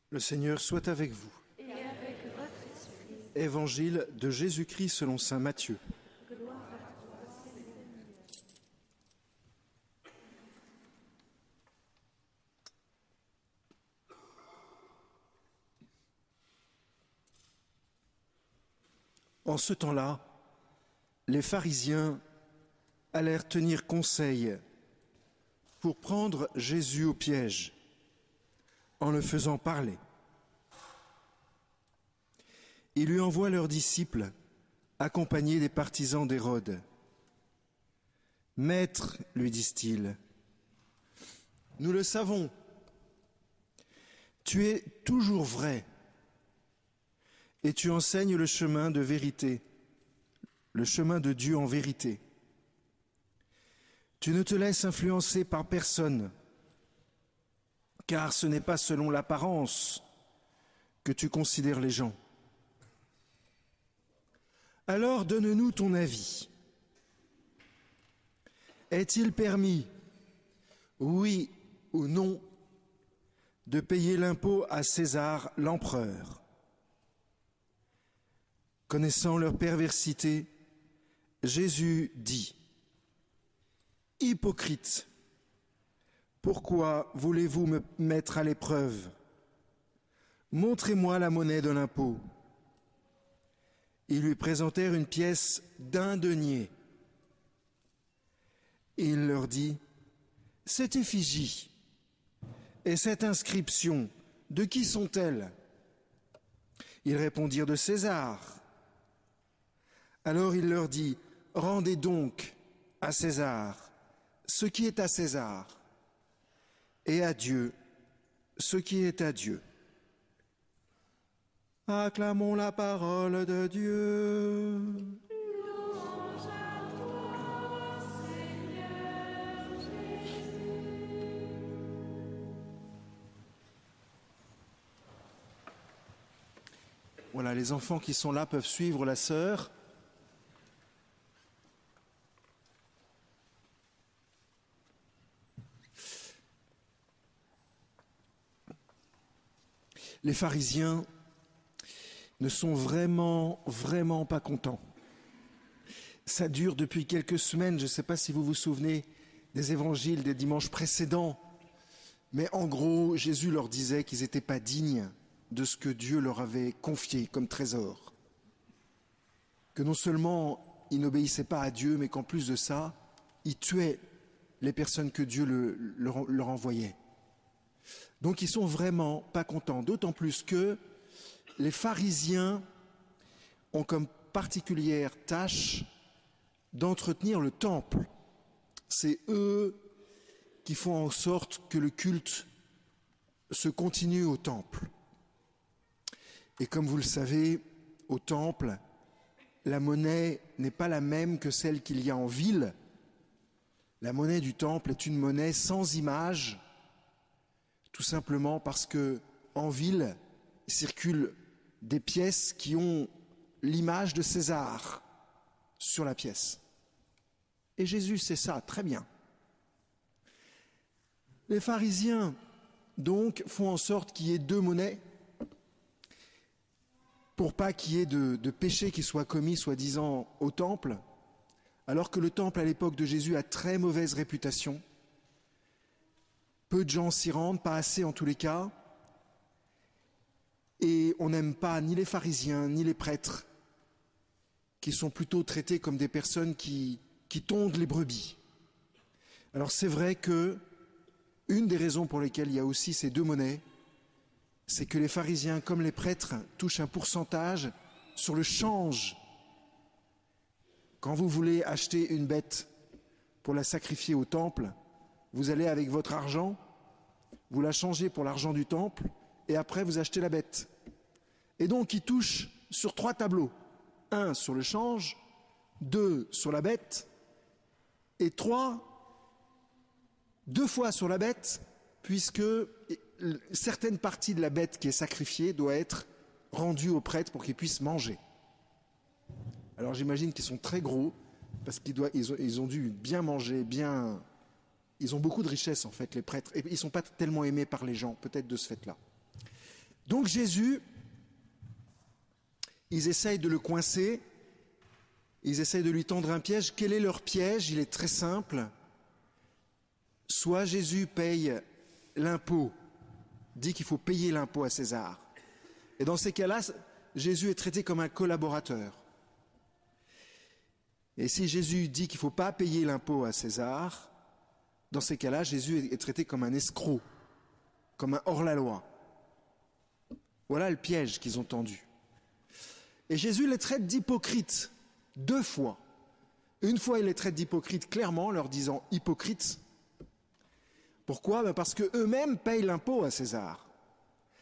Le Seigneur soit avec vous. Et avec votre esprit. Évangile de Jésus-Christ selon saint Matthieu. Gloire à toi, Seigneur. En ce temps-là, les pharisiens allèrent tenir conseil pour prendre Jésus au piège, en le faisant parler. Ils lui envoient leurs disciples, accompagnés des partisans d'Hérode. « Maître, lui disent-ils, nous le savons, tu es toujours vrai et tu enseignes le chemin de vérité, le chemin de Dieu en vérité. Tu ne te laisses influencer par personne, car ce n'est pas selon l'apparence que tu considères les gens. Alors donne-nous ton avis. Est-il permis, oui ou non, de payer l'impôt à César l'empereur ? Connaissant leur perversité, Jésus dit : Hypocrite, pourquoi voulez-vous me mettre à l'épreuve ? Montrez-moi la monnaie de l'impôt. Ils lui présentèrent une pièce d'1 denier. Et il leur dit : Cette effigie et cette inscription, de qui sont-elles ? Ils répondirent : De César. Alors il leur dit : Rendez donc à César ce qui est à César, et à Dieu ce qui est à Dieu. Acclamons la parole de Dieu. Louange à toi, Seigneur Jésus. Voilà, les enfants qui sont là peuvent suivre la sœur. Les pharisiens ne sont vraiment pas contents. Ça dure depuis quelques semaines, je ne sais pas si vous vous souvenez des évangiles des dimanches précédents, mais en gros, Jésus leur disait qu'ils n'étaient pas dignes de ce que Dieu leur avait confié comme trésor. Que non seulement ils n'obéissaient pas à Dieu, mais qu'en plus de ça, ils tuaient les personnes que Dieu leur envoyait. Donc ils sont vraiment pas contents, d'autant plus que les pharisiens ont comme particulière tâche d'entretenir le temple. C'est eux qui font en sorte que le culte se continue au temple. Et comme vous le savez, au temple, la monnaie n'est pas la même que celle qu'il y a en ville. La monnaie du temple est une monnaie sans image, tout simplement parce que en ville circulent des pièces qui ont l'image de César sur la pièce. Et Jésus sait ça très bien. Les pharisiens, donc, font en sorte qu'il y ait 2 monnaies pour pas qu'il y ait de péché qui soit commis, soi-disant, au temple, alors que le temple, à l'époque de Jésus, a très mauvaise réputation. Peu de gens s'y rendent, pas assez en tous les cas, et on n'aime pas ni les pharisiens, ni les prêtres, qui sont plutôt traités comme des personnes qui tondent les brebis. Alors c'est vrai que une des raisons pour lesquelles il y a aussi ces 2 monnaies, c'est que les pharisiens, comme les prêtres, touchent un pourcentage sur le change. Quand vous voulez acheter une bête pour la sacrifier au temple, vous allez avec votre argent, vous la changez pour l'argent du temple, et après vous achetez la bête. Et donc ils touchent sur 3 tableaux. 1 sur le change, 2 sur la bête, et 3, 2 fois sur la bête, puisque certaines parties de la bête qui est sacrifiée doit être rendue au prêtre pour qu'il puisse manger. Alors j'imagine qu'ils sont très gros, parce qu'ils ont dû bien manger, ils ont beaucoup de richesses en fait, les prêtres, et ils ne sont pas tellement aimés par les gens, peut-être de ce fait-là. Donc Jésus, ils essayent de le coincer, ils essayent de lui tendre un piège. Quel est leur piège? Il est très simple. Soit Jésus paye l'impôt, dit qu'il faut payer l'impôt à César. Et dans ces cas-là, Jésus est traité comme un collaborateur. Et si Jésus dit qu'il ne faut pas payer l'impôt à César, dans ces cas-là, Jésus est traité comme un escroc, comme un hors-la-loi. Voilà le piège qu'ils ont tendu. Et Jésus les traite d'hypocrites, 2 fois. Une fois, il les traite d'hypocrites clairement, leur disant « hypocrites ». Pourquoi? Parce qu'eux-mêmes payent l'impôt à César.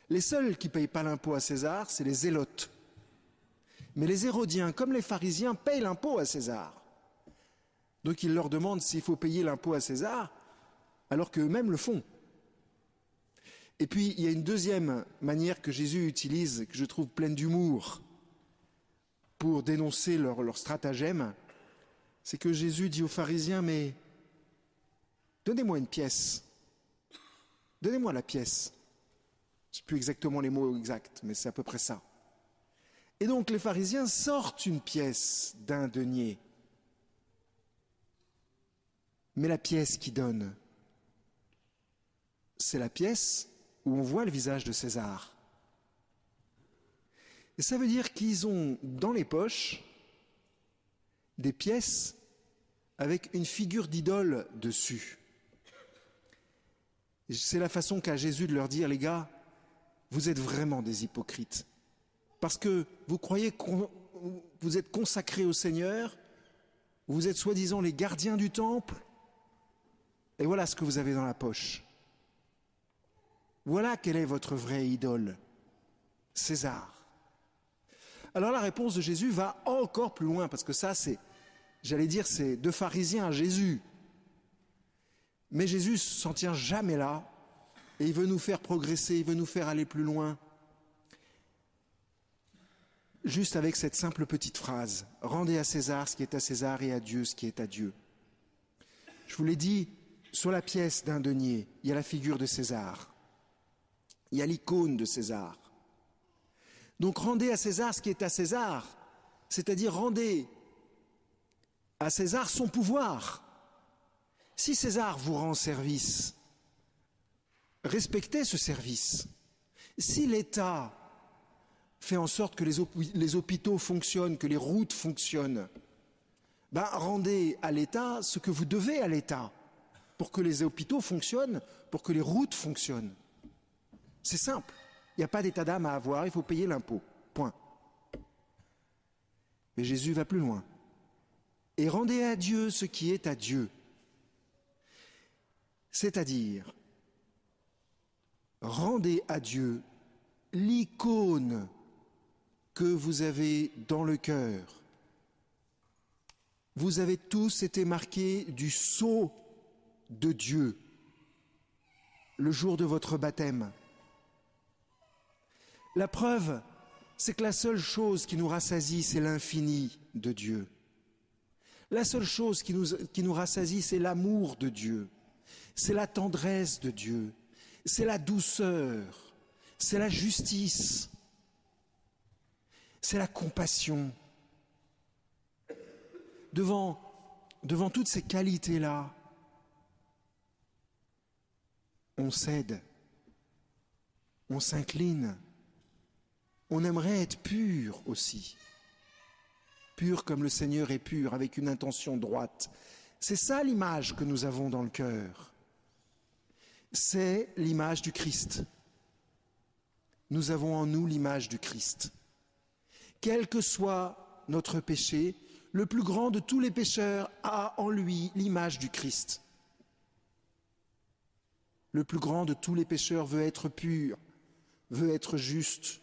Les seuls qui ne payent pas l'impôt à César, c'est les zélotes. Mais les hérodiens, comme les pharisiens, payent l'impôt à César. Donc il leur demande s'il faut payer l'impôt à César, alors qu'eux-mêmes le font. Et puis il y a une deuxième manière que Jésus utilise, que je trouve pleine d'humour, pour dénoncer leur stratagème, c'est que Jésus dit aux pharisiens, mais donnez-moi une pièce. Donnez-moi la pièce. Je ne sais plus exactement les mots exacts, mais c'est à peu près ça. Et donc les pharisiens sortent une pièce d'un denier. Mais la pièce qui donne, c'est la pièce où on voit le visage de César. Et ça veut dire qu'ils ont dans les poches des pièces avec une figure d'idole dessus. C'est la façon qu'a Jésus de leur dire, les gars, vous êtes vraiment des hypocrites. Parce que vous croyez que vous êtes consacrés au Seigneur, vous êtes soi-disant les gardiens du temple, et voilà ce que vous avez dans la poche. Voilà quelle est votre vraie idole, César. Alors la réponse de Jésus va encore plus loin, parce que ça c'est, j'allais dire, c'est de pharisiens à Jésus. Mais Jésus s'en tient jamais là, et il veut nous faire progresser, il veut nous faire aller plus loin. Juste avec cette simple petite phrase, « Rendez à César ce qui est à César et à Dieu ce qui est à Dieu ». Je vous l'ai dit, sur la pièce d'un denier, il y a la figure de César. Il y a l'icône de César. Donc rendez à César ce qui est à César, c'est-à-dire rendez à César son pouvoir. Si César vous rend service, respectez ce service. Si l'État fait en sorte que les hôpitaux fonctionnent, que les routes fonctionnent, rendez à l'État ce que vous devez à l'État pour que les hôpitaux fonctionnent, pour que les routes fonctionnent. C'est simple. Il n'y a pas d'état d'âme à avoir, il faut payer l'impôt. Point. Mais Jésus va plus loin. Et rendez à Dieu ce qui est à Dieu. C'est-à-dire, rendez à Dieu l'icône que vous avez dans le cœur. Vous avez tous été marqués du sceau de Dieu le jour de votre baptême. La preuve, c'est que la seule chose qui nous rassasie, c'est l'infini de Dieu. La seule chose qui nous rassasie, c'est l'amour de Dieu, c'est la tendresse de Dieu, c'est la douceur, c'est la justice, c'est la compassion. Devant toutes ces qualités-là, on cède, on s'incline, on aimerait être pur aussi. Pur comme le Seigneur est pur, avec une intention droite. C'est ça l'image que nous avons dans le cœur. C'est l'image du Christ. Nous avons en nous l'image du Christ. Quel que soit notre péché, le plus grand de tous les pécheurs a en lui l'image du Christ. Le plus grand de tous les pécheurs veut être pur, veut être juste,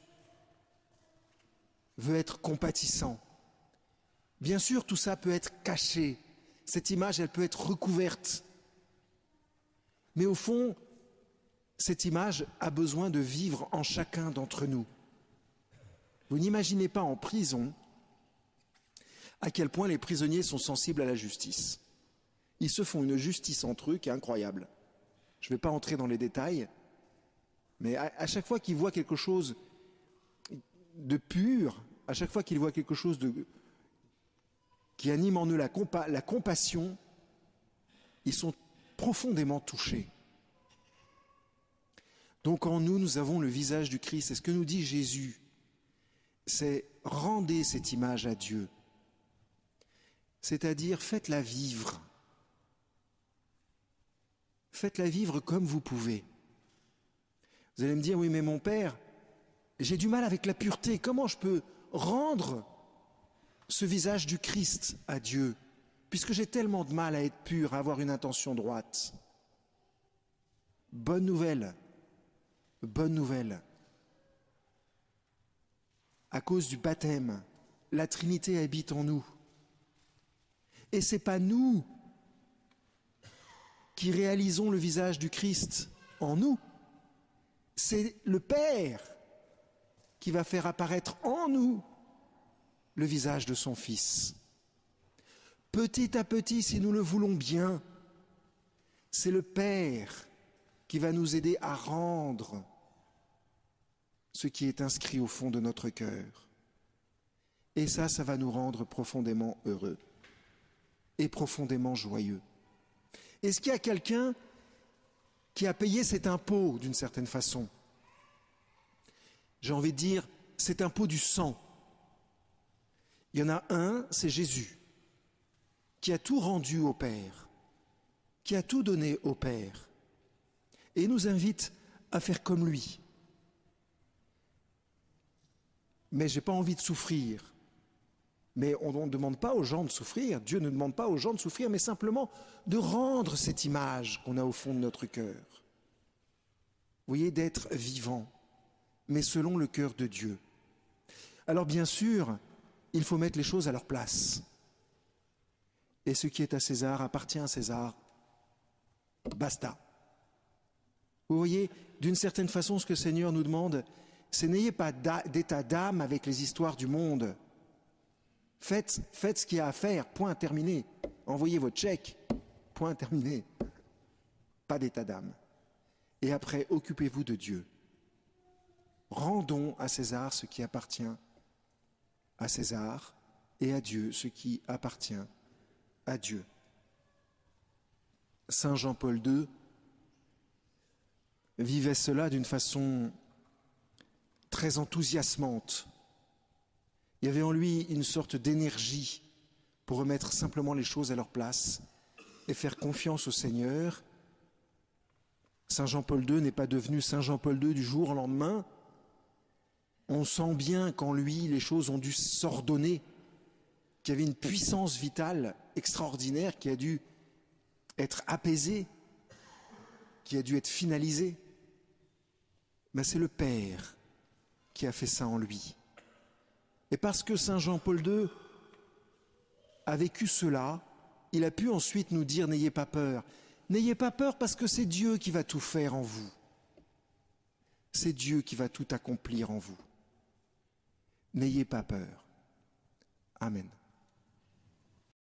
veut être compatissant. Bien sûr, tout ça peut être caché. Cette image, elle peut être recouverte. Mais au fond, cette image a besoin de vivre en chacun d'entre nous. Vous n'imaginez pas en prison à quel point les prisonniers sont sensibles à la justice. Ils se font une justice entre eux qui est incroyable. Je ne vais pas entrer dans les détails, Mais à chaque fois qu'il voit quelque chose de pur, à chaque fois qu'il voit quelque chose qui anime en eux la compassion, ils sont profondément touchés. Donc en nous, nous avons le visage du Christ. Et ce que nous dit Jésus, c'est rendez cette image à Dieu. C'est-à-dire, faites-la vivre. Faites-la vivre comme vous pouvez. Vous allez me dire, oui, mais mon Père, j'ai du mal avec la pureté. Comment je peux rendre ce visage du Christ à Dieu, puisque j'ai tellement de mal à être pur, à avoir une intention droite? Bonne nouvelle. Bonne nouvelle. À cause du baptême, la Trinité habite en nous. Et ce n'est pas nous qui réalisons le visage du Christ en nous. C'est le Père qui va faire apparaître en nous le visage de son Fils. Petit à petit, si nous le voulons bien, c'est le Père qui va nous aider à rendre ce qui est inscrit au fond de notre cœur. Et ça va nous rendre profondément heureux et profondément joyeux. Est-ce qu'il y a quelqu'un qui a payé cet impôt d'une certaine façon? J'ai envie de dire, cet impôt du sang. Il y en a un, c'est Jésus, qui a tout rendu au Père, qui a tout donné au Père, et nous invite à faire comme lui. Mais je n'ai pas envie de souffrir. Mais on ne demande pas aux gens de souffrir, Dieu ne demande pas aux gens de souffrir, mais simplement de rendre cette image qu'on a au fond de notre cœur. Vous voyez, d'être vivant, mais selon le cœur de Dieu. Alors bien sûr, il faut mettre les choses à leur place. Et ce qui est à César appartient à César. Basta. Vous voyez, d'une certaine façon, ce que le Seigneur nous demande, c'est n'ayez pas d'état d'âme avec les histoires du monde. Faites ce qu'il y a à faire, point terminé. Envoyez votre chèque, point terminé. Pas d'état d'âme. Et après, occupez-vous de Dieu. Rendons à César ce qui appartient à César et à Dieu ce qui appartient à Dieu. Saint Jean-Paul II vivait cela d'une façon très enthousiasmante. Il y avait en lui une sorte d'énergie pour remettre simplement les choses à leur place et faire confiance au Seigneur. Saint Jean-Paul II n'est pas devenu Saint Jean-Paul II du jour au lendemain. On sent bien qu'en lui, les choses ont dû s'ordonner, qu'il y avait une puissance vitale extraordinaire qui a dû être apaisée, qui a dû être finalisée. Mais c'est le Père qui a fait ça en lui. Et parce que Saint Jean-Paul II a vécu cela, il a pu ensuite nous dire « N'ayez pas peur ». N'ayez pas peur parce que c'est Dieu qui va tout faire en vous. C'est Dieu qui va tout accomplir en vous. N'ayez pas peur. Amen.